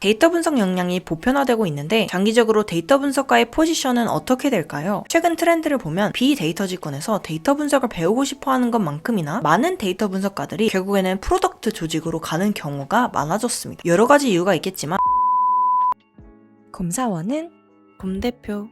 데이터 분석 역량이 보편화되고 있는데 장기적으로 데이터 분석가의 포지션은 어떻게 될까요? 최근 트렌드를 보면 비데이터직군에서 데이터 분석을 배우고 싶어하는 것만큼이나 많은 데이터 분석가들이 결국에는 프로덕트 조직으로 가는 경우가 많아졌습니다. 여러 가지 이유가 있겠지만 검사원은 곰대표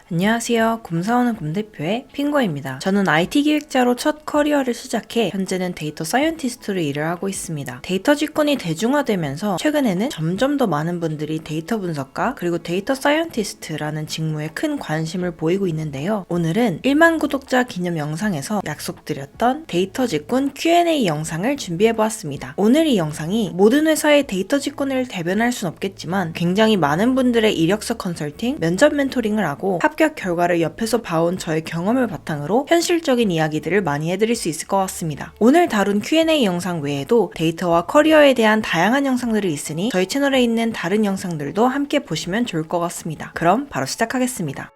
안녕하세요. 곰사원은 곰대표의 핑거입니다. 저는 IT 기획자로 첫 커리어를 시작해 현재는 데이터 사이언티스트로 일을 하고 있습니다. 데이터 직군이 대중화되면서 최근에는 점점 더 많은 분들이 데이터 분석가 그리고 데이터 사이언티스트라는 직무에 큰 관심을 보이고 있는데요. 오늘은 1만 구독자 기념 영상에서 약속드렸던 데이터 직군 Q&A 영상을 준비해보았습니다. 오늘 이 영상이 모든 회사의 데이터 직군을 대변할 순 없겠지만 굉장히 많은 분들의 이력서 컨설팅, 면접 멘토링을 하고 합격 결과를 옆에서 봐온 저의 경험을 바탕으로 현실적인 이야기들을 많이 해드릴 수 있을 것 같습니다. 오늘 다룬 Q&A 영상 외에도 데이터와 커리어에 대한 다양한 영상들이 있으니 저희 채널에 있는 다른 영상들도 함께 보시면 좋을 것 같습니다. 그럼 바로 시작하겠습니다.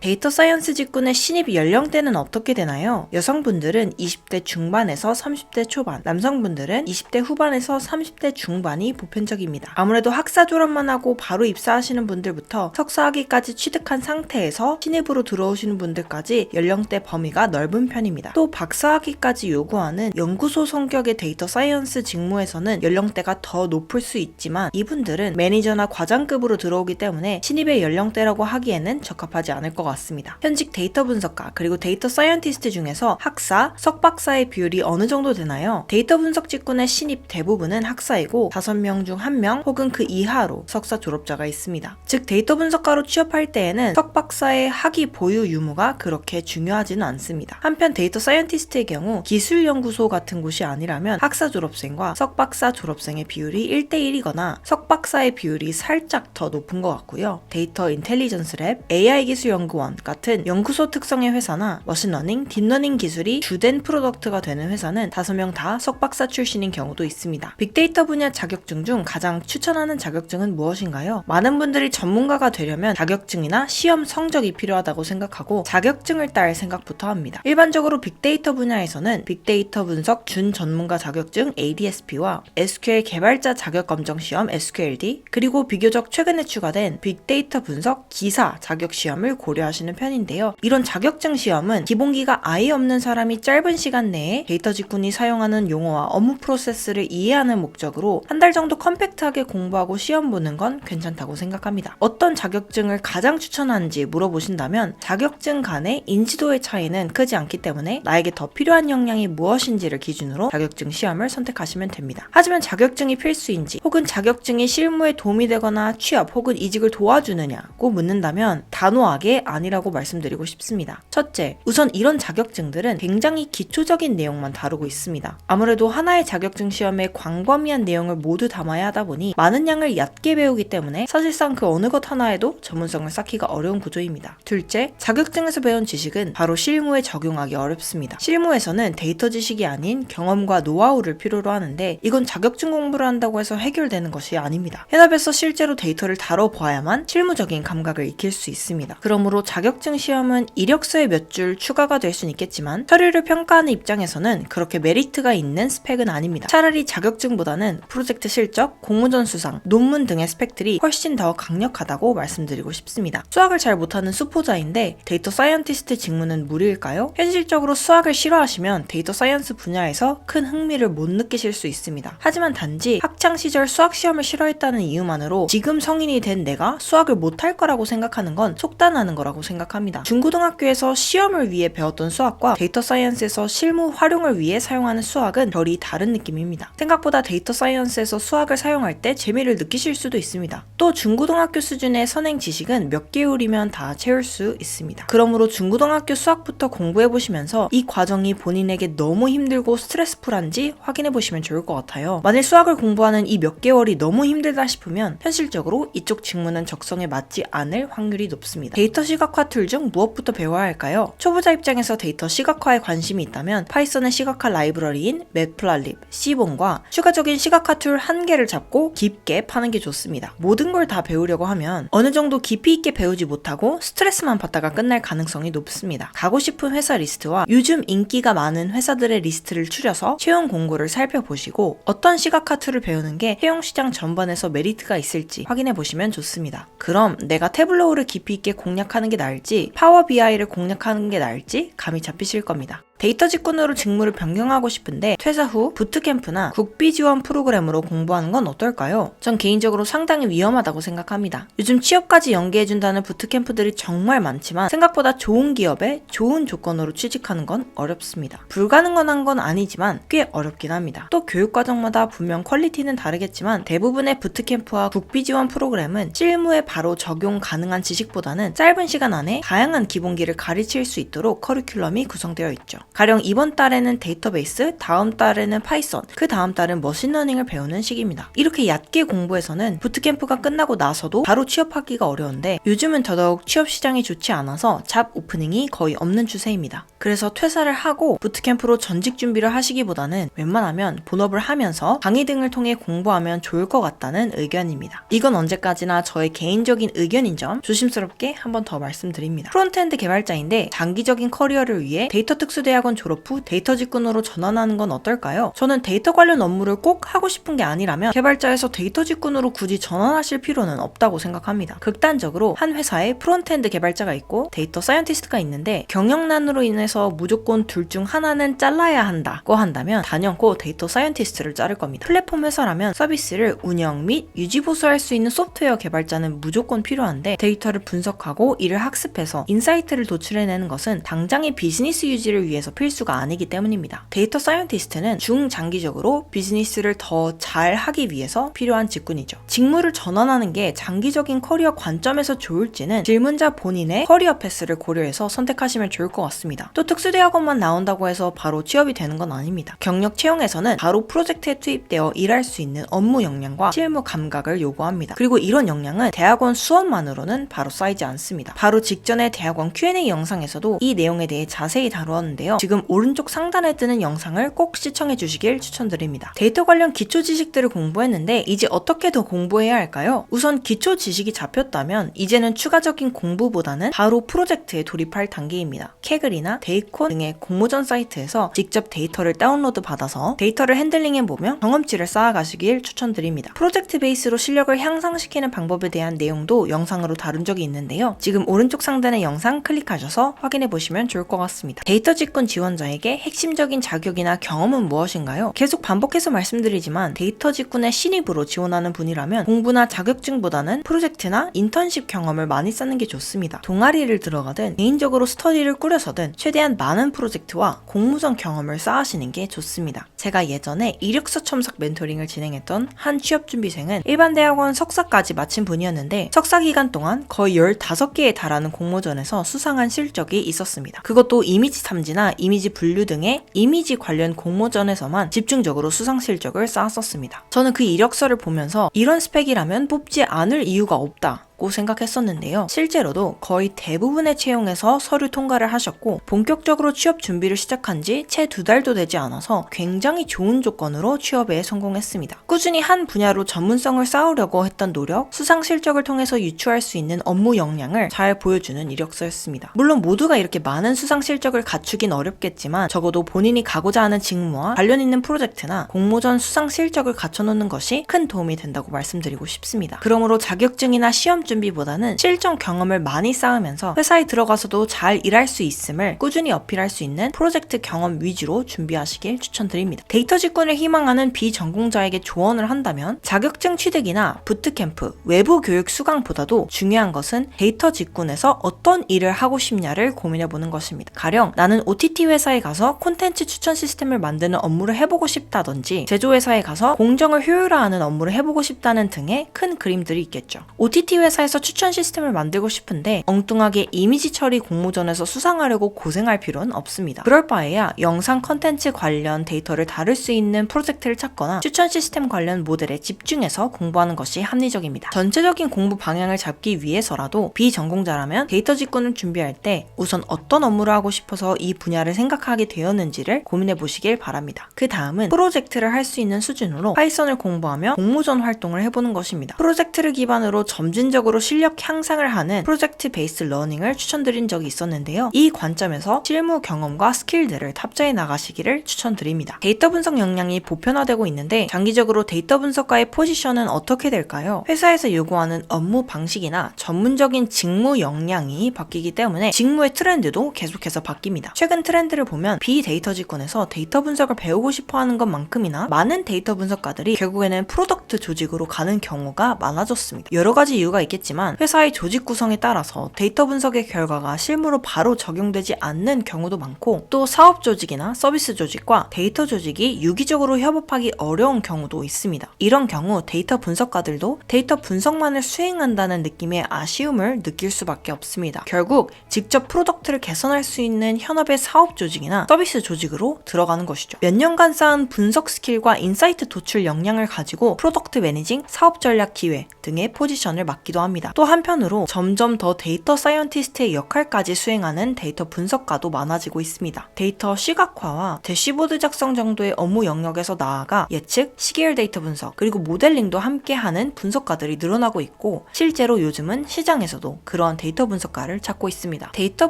데이터 사이언스 직군의 신입 연령대는 어떻게 되나요? 여성분들은 20대 중반에서 30대 초반, 남성분들은 20대 후반에서 30대 중반이 보편적입니다. 아무래도 학사 졸업만 하고 바로 입사하시는 분들부터 석사학위까지 취득한 상태에서 신입으로 들어오시는 분들까지 연령대 범위가 넓은 편입니다. 또 박사학위까지 요구하는 연구소 성격의 데이터 사이언스 직무에서는 연령대가 더 높을 수 있지만 이분들은 매니저나 과장급으로 들어오기 때문에 신입의 연령대라고 하기에는 적합하지 않을 것 같습니다. 현직 데이터 분석가 그리고 데이터 사이언티스트 중에서 학사, 석박사의 비율이 어느 정도 되나요? 데이터 분석 직군의 신입 대부분은 학사이고 5명 중 1명 혹은 그 이하로 석사 졸업자가 있습니다. 즉 데이터 분석가로 취업할 때에는 석박사의 학위 보유 유무가 그렇게 중요하지는 않습니다. 한편 데이터 사이언티스트의 경우 기술연구소 같은 곳이 아니라면 학사 졸업생과 석박사 졸업생의 비율이 1대1이거나 석박사의 비율이 살짝 더 높은 것 같고요. 데이터 인텔리전스 랩, AI 기술연구원 같은 연구소 특성의 회사나 머신러닝, 딥러닝 기술이 주된 프로덕트가 되는 회사는 5명 다 석박사 출신인 경우도 있습니다. 빅데이터 분야 자격증 중 가장 추천하는 자격증은 무엇인가요? 많은 분들이 전문가가 되려면 자격증이나 시험 성적이 필요하다고 생각하고 자격증을 딸 생각부터 합니다. 일반적으로 빅데이터 분야에서는 빅데이터 분석 준 전문가 자격증 ADSP와 SQL 개발자 자격 검정 시험 SQLD 그리고 비교적 최근에 추가된 빅데이터 분석 기사 자격 시험을 고려하시는 편인데요. 이런 자격증 시험은 기본기가 아예 없는 사람이 짧은 시간 내에 데이터 직군이 사용하는 용어와 업무 프로세스를 이해하는 목적으로 한 달 정도 컴팩트하게 공부하고 시험 보는 건 괜찮다고 생각합니다. 어떤 자격증을 가장 추천하는지 물어보신다면 자격증 간의 인지도의 차이는 크지 않기 때문에 나에게 더 필요한 역량이 무엇인지를 기준으로 자격증 시험을 선택하시면 됩니다. 하지만 자격증이 필수인지 혹은 자격증이 실무에 도움이 되거나 취업 혹은 이직을 도와주느냐고 묻는다면 단호하게 아니라고 말씀드리고 싶습니다. 첫째, 우선 이런 자격증들은 굉장히 기초적인 내용만 다루고 있습니다. 아무래도 하나의 자격증 시험에 광범위한 내용을 모두 담아야 하다 보니 많은 양을 얕게 배우기 때문에 사실상 그 어느 것 하나에도 전문성을 쌓기가 어려운 구조입니다. 둘째, 자격증에서 배운 지식은 바로 실무에 적용하기 어렵습니다. 실무에서는 데이터 지식이 아닌 경험과 노하우를 필요로 하는데 이건 자격증 공부를 한다고 해서 해결되는 것이 아닙니다. 현업에서 실제로 데이터를 다뤄봐야만 실무적인 감각을 익힐 수 있습니다. 그러므로 자격증 시험은 이력서에 몇 줄 추가가 될 수는 있겠지만 서류를 평가하는 입장에서는 그렇게 메리트가 있는 스펙은 아닙니다. 차라리 자격증보다는 프로젝트 실적, 공모전 수상, 논문 등의 스펙들이 훨씬 더 강력하다고 말씀드리고 싶습니다. 수학을 잘 못하는 수포자인데 데이터 사이언티스트 직무는 무리일까요? 현실적으로 수학을 싫어하시면 데이터 사이언스 분야에서 큰 흥미를 못 느끼실 수 있습니다. 하지만 단지 학창시절 수학 시험을 싫어했다는 이유만으로 지금 성인이 된 내가 수학을 못할 거라고 생각하는 건 속단하는 거라고 생각합니다. 중고등학교에서 시험을 위해 배웠던 수학과 데이터 사이언스에서 실무 활용을 위해 사용하는 수학은 결이 다른 느낌입니다. 생각보다 데이터 사이언스에서 수학을 사용할 때 재미를 느끼실 수도 있습니다. 또 중고등학교 수준의 선행 지식은 몇 개월이면 다 채울 수 있습니다. 그러므로 중고등학교 수학부터 공부해보시면서 이 과정이 본인에게 너무 힘들고 스트레스풀한지 확인해보시면 좋을 것 같아요. 만일 수학을 공부하는 이 몇 개월이 너무 힘들다 싶으면 현실적으로 이쪽 직무는 적성에 맞지 않을 확률이 높습니다. 데이터 시각 시각화 툴 중 무엇부터 배워야 할까요? 초보자 입장에서 데이터 시각화에 관심이 있다면 파이썬의 시각화 라이브러리인 매플랄립, 시본과 추가적인 시각화 툴 한 개를 잡고 깊게 파는 게 좋습니다. 모든 걸 다 배우려고 하면 어느 정도 깊이 있게 배우지 못하고 스트레스만 받다가 끝날 가능성이 높습니다. 가고 싶은 회사 리스트와 요즘 인기가 많은 회사들의 리스트를 추려서 채용 공고를 살펴보시고 어떤 시각화 툴을 배우는 게 채용 시장 전반에서 메리트가 있을지 확인해 보시면 좋습니다. 그럼 내가 태블로우를 깊이 있게 공략하는 게 나을지 파워 BI를 공략하는 게 나을지 감이 잡히실 겁니다. 데이터 직군으로 직무를 변경하고 싶은데 퇴사 후 부트캠프나 국비 지원 프로그램으로 공부하는 건 어떨까요? 전 개인적으로 상당히 위험하다고 생각합니다. 요즘 취업까지 연계해준다는 부트캠프들이 정말 많지만 생각보다 좋은 기업에 좋은 조건으로 취직하는 건 어렵습니다. 불가능한 건 아니지만 꽤 어렵긴 합니다. 또 교육과정마다 분명 퀄리티는 다르겠지만 대부분의 부트캠프와 국비 지원 프로그램은 실무에 바로 적용 가능한 지식보다는 짧은 시간 안에 다양한 기본기를 가르칠 수 있도록 커리큘럼이 구성되어 있죠. 가령 이번 달에는 데이터베이스, 다음 달에는 파이썬, 그 다음 달은 머신러닝을 배우는 시기입니다. 이렇게 얕게 공부해서는 부트캠프가 끝나고 나서도 바로 취업하기가 어려운데 요즘은 더더욱 취업 시장이 좋지 않아서 잡 오프닝이 거의 없는 추세입니다. 그래서 퇴사를 하고 부트캠프로 전직 준비를 하시기보다는 웬만하면 본업을 하면서 강의 등을 통해 공부하면 좋을 것 같다는 의견입니다. 이건 언제까지나 저의 개인적인 의견인 점 조심스럽게 한 번 더 말씀드립니다. 프론트엔드 개발자인데 장기적인 커리어를 위해 데이터 특수대학원 졸업 후 데이터 직군으로 전환하는 건 어떨까요? 저는 데이터 관련 업무를 꼭 하고 싶은 게 아니라면 개발자에서 데이터 직군으로 굳이 전환하실 필요는 없다고 생각합니다. 극단적으로 한 회사에 프론트엔드 개발자가 있고 데이터 사이언티스트가 있는데 경영난으로 인해서 무조건 둘 중 하나는 잘라야 한다고 한다면 단연코 데이터 사이언티스트를 자를 겁니다. 플랫폼 회사라면 서비스를 운영 및 유지 보수할 수 있는 소프트웨어 개발자는 무조건 필요한데 데이터를 분석하고 이를 학습해서 인사이트를 도출해내는 것은 당장의 비즈니스 유지를 위해서 필수가 아니기 때문입니다. 데이터 사이언티스트는 중장기적으로 비즈니스를 더 잘하기 위해서 필요한 직군이죠. 직무를 전환하는 게 장기적인 커리어 관점에서 좋을지는 질문자 본인의 커리어 패스를 고려해서 선택하시면 좋을 것 같습니다. 또 특수대학원만 나온다고 해서 바로 취업이 되는 건 아닙니다. 경력 채용에서는 바로 프로젝트에 투입되어 일할 수 있는 업무 역량과 실무 감각을 요구합니다. 그리고 이런 역량은 대학원 수업만으로는 바로 쌓이지 않습니다. 바로 직전에 대학원 Q&A 영상에서도 이 내용에 대해 자세히 다루었는데요. 지금 오른쪽 상단에 뜨는 영상을 꼭 시청해 주시길 추천드립니다. 데이터 관련 기초 지식들을 공부했는데 이제 어떻게 더 공부해야 할까요? 우선 기초 지식이 잡혔다면 이제는 추가적인 공부보다는 바로 프로젝트에 돌입할 단계입니다. 캐글이나 데이콘 등의 공모전 사이트에서 직접 데이터를 다운로드 받아서 데이터를 핸들링해보며 경험치를 쌓아가시길 추천드립니다. 프로젝트 베이스로 실력을 향상시키는 방법에 대한 내용도 영상으로 다룬 적이 있는데요. 지금 오른쪽 상단의 영상 클릭하셔서 확인해보시면 좋을 것 같습니다. 데이터 직군 지원자에게 핵심적인 자격이나 경험은 무엇인가요? 계속 반복해서 말씀드리지만 데이터 직군의 신입으로 지원하는 분이라면 공부나 자격증보다는 프로젝트나 인턴십 경험을 많이 쌓는 게 좋습니다. 동아리를 들어가든 개인적으로 스터디를 꾸려서든 최대한 많은 프로젝트와 공모전 경험을 쌓으시는 게 좋습니다. 제가 예전에 이력서 첨삭 멘토링을 진행했던 한 취업준비생은 일반 대학원 석사까지 마친 분이었는데 석사 기간 동안 거의 15개에 달하는 공모전에서 수상한 실적이 있었습니다. 그것도 이미지 탐지나 이미지 분류 등의 이미지 관련 공모전에서만 집중적으로 수상 실적을 쌓았었습니다. 저는 그 이력서를 보면서 이런 스펙이라면 뽑지 않을 이유가 없다 고 생각했었는데요. 실제로도 거의 대부분의 채용에서 서류 통과를 하셨고 본격적으로 취업 준비를 시작한 지 채 2달도 되지 않아서 굉장히 좋은 조건으로 취업에 성공했습니다. 꾸준히 한 분야로 전문성을 쌓으려고 했던 노력, 수상 실적을 통해서 유추할 수 있는 업무 역량을 잘 보여주는 이력서였습니다. 물론 모두가 이렇게 많은 수상 실적을 갖추긴 어렵겠지만 적어도 본인이 가고자 하는 직무와 관련 있는 프로젝트나 공모전 수상 실적을 갖춰놓는 것이 큰 도움이 된다고 말씀드리고 싶습니다. 그러므로 자격증이나 시험 준비보다는 실전 경험을 많이 쌓으면서 회사에 들어가서도 잘 일할 수 있음을 꾸준히 어필할 수 있는 프로젝트 경험 위주로 준비하시길 추천드립니다. 데이터 직군을 희망하는 비전공자에게 조언을 한다면 자격증 취득이나 부트캠프, 외부 교육 수강보다도 중요한 것은 데이터 직군에서 어떤 일을 하고 싶냐를 고민해보는 것입니다. 가령 나는 OTT 회사에 가서 콘텐츠 추천 시스템을 만드는 업무를 해보고 싶다든지 제조회사에 가서 공정을 효율화하는 업무를 해보고 싶다는 등의 큰 그림들이 있겠죠. OTT 회사 회사에서 추천 시스템을 만들고 싶은데 엉뚱하게 이미지 처리 공모전에서 수상하려고 고생할 필요는 없습니다. 그럴 바에야 영상 컨텐츠 관련 데이터를 다룰 수 있는 프로젝트를 찾거나 추천 시스템 관련 모델에 집중해서 공부하는 것이 합리적입니다. 전체적인 공부 방향을 잡기 위해서라도 비전공자라면 데이터 직군을 준비할 때 우선 어떤 업무를 하고 싶어서 이 분야를 생각하게 되었는지를 고민해 보시길 바랍니다. 그 다음은 프로젝트를 할 수 있는 수준으로 파이썬을 공부하며 공모전 활동을 해보는 것입니다. 프로젝트를 기반으로 점진적으로 실력 향상을 하는 프로젝트 베이스 러닝을 추천드린 적이 있었는데요. 이 관점에서 실무 경험과 스킬들을 탑재해 나가시기를 추천드립니다. 데이터 분석 역량이 보편화되고 있는데 장기적으로 데이터 분석가의 포지션은 어떻게 될까요? 회사에서 요구하는 업무 방식이나 전문적인 직무 역량이 바뀌기 때문에 직무의 트렌드도 계속해서 바뀝니다. 최근 트렌드를 보면 비데이터 직군에서 데이터 분석을 배우고 싶어 하는 것만큼이나 많은 데이터 분석가들이 결국에는 프로덕트 조직으로 가는 경우가 많아졌습니다. 여러 가지 이유가 있겠지만 회사의 조직 구성에 따라서 데이터 분석의 결과가 실무로 바로 적용되지 않는 경우도 많고 또 사업 조직이나 서비스 조직과 데이터 조직이 유기적으로 협업하기 어려운 경우도 있습니다. 이런 경우 데이터 분석가들도 데이터 분석만을 수행한다는 느낌의 아쉬움을 느낄 수밖에 없습니다. 결국 직접 프로덕트를 개선할 수 있는 현업의 사업 조직이나 서비스 조직으로 들어가는 것이죠. 몇 년간 쌓은 분석 스킬과 인사이트 도출 역량을 가지고 프로덕트 매니징, 사업 전략 기획 등의 포지션을 맡기도 합니다. 또 한편으로 점점 더 데이터 사이언티스트의 역할까지 수행하는 데이터 분석가도 많아지고 있습니다. 데이터 시각화와 대시보드 작성 정도의 업무 영역에서 나아가 예측, 시계열 데이터 분석, 그리고 모델링도 함께하는 분석가들이 늘어나고 있고 실제로 요즘은 시장에서도 그러한 데이터 분석가를 찾고 있습니다. 데이터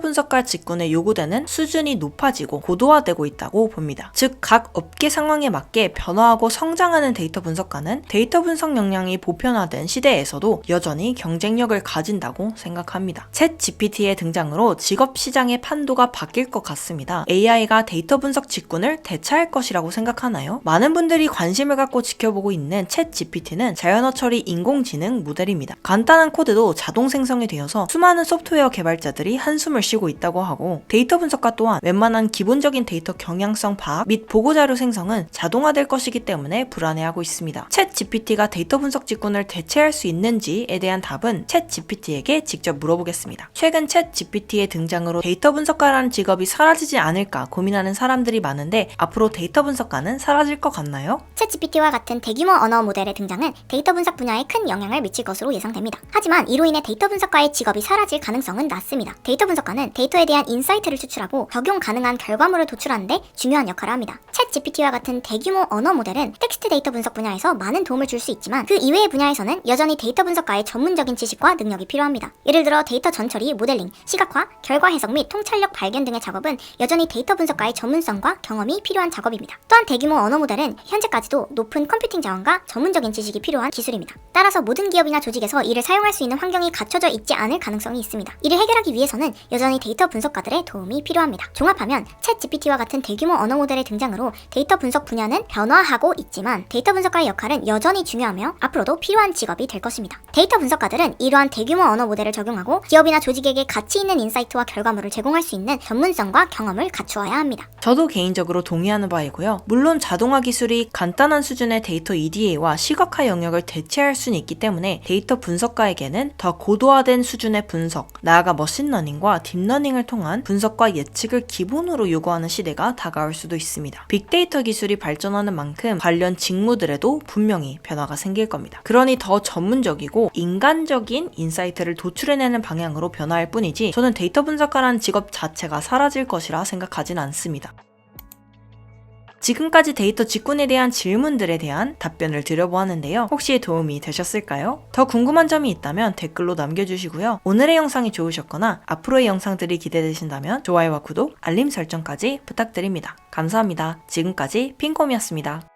분석가 직군에 요구되는 수준이 높아지고 고도화되고 있다고 봅니다. 즉 각 업계 상황에 맞게 변화하고 성장하는 데이터 분석가는 데이터 분석 역량이 보편화된 시대에서도 여전히 경쟁력을 가진다고 생각합니다. 챗 GPT의 등장으로 직업 시장의 판도가 바뀔 것 같습니다. AI가 데이터 분석 직군을 대체할 것이라고 생각하나요? 많은 분들이 관심을 갖고 지켜보고 있는 챗 GPT는 자연어 처리 인공지능 모델입니다. 간단한 코드도 자동 생성이 되어서 수많은 소프트웨어 개발자들이 한숨을 쉬고 있다고 하고 데이터 분석가 또한 웬만한 기본적인 데이터 경향성 파악 및 보고자료 생성은 자동화될 것이기 때문에 불안해하고 있습니다. 챗 GPT가 데이터 분석 직군을 대체할 수 있는지에 대한 답은 챗 GPT에게 직접 물어보겠습니다. 최근 챗 GPT의 등장으로 데이터 분석가라는 직업이 사라지지 않을까 고민하는 사람들이 많은데 앞으로 데이터 분석가는 사라질 것 같나요? 챗 GPT와 같은 대규모 언어 모델의 등장은 데이터 분석 분야에 큰 영향을 미칠 것으로 예상됩니다. 하지만 이로 인해 데이터 분석가의 직업이 사라질 가능성은 낮습니다. 데이터 분석가는 데이터에 대한 인사이트를 추출하고 적용 가능한 결과물을 도출하는 데 중요한 역할을 합니다. 챗 GPT와 같은 대규모 언어 모델은 텍스트 데이터 분석 분야에서 많은 도움을 줄 수 있지만 그 이외의 분야에서는 여전히 데이터 분석가의 전문적인 지식과 능력이 필요합니다. 예를 들어 데이터 전처리, 모델링, 시각화, 결과 해석 및 통찰력 발견 등의 작업은 여전히 데이터 분석가의 전문성과 경험이 필요한 작업입니다. 또한 대규모 언어 모델은 현재까지도 높은 컴퓨팅 자원과 전문적인 지식이 필요한 기술입니다. 따라서 모든 기업이나 조직에서 이를 사용할 수 있는 환경이 갖춰져 있지 않을 가능성이 있습니다. 이를 해결하기 위해서는 여전히 데이터 분석가들의 도움이 필요합니다. 종합하면 챗 GPT와 같은 대규모 언어 모델의 등장으로 데이터 분석 분야는 변화하고 있지만 데이터 분석가의 역할은 여전히 중요하며 앞으로도 필요한 직업이 될 것입니다. 데이터 분석가들은 이러한 대규모 언어 모델을 적용하고 기업이나 조직에게 가치 있는 인사이트와 결과물을 제공할 수 있는 전문성과 경험을 갖추어야 합니다. 저도 개인적으로 동의하는 바이고요. 물론 자동화 기술이 간단한 수준의 데이터 EDA와 시각화 영역을 대체할 수는 있기 때문에 데이터 분석가에게는 더 고도화된 수준의 분석, 나아가 머신러닝과 딥러닝을 통한 분석과 예측을 기본으로 요구하는 시대가 다가올 수도 있습니다. 빅데이터 기술이 발전하는 만큼 관련 직무들에도 분명히 변화가 생길 겁니다. 그러니 더 전문적이고 인간적인 인사이트를 도출해내는 방향으로 변화할 뿐이지 저는 데이터 분석가라는 직업 자체가 사라질 것이라 생각하진 않습니다. 지금까지 데이터 직군에 대한 질문들에 대한 답변을 드려보았는데요. 혹시 도움이 되셨을까요? 더 궁금한 점이 있다면 댓글로 남겨주시고요. 오늘의 영상이 좋으셨거나 앞으로의 영상들이 기대되신다면 좋아요와 구독, 알림 설정까지 부탁드립니다. 감사합니다. 지금까지 핑곰이었습니다.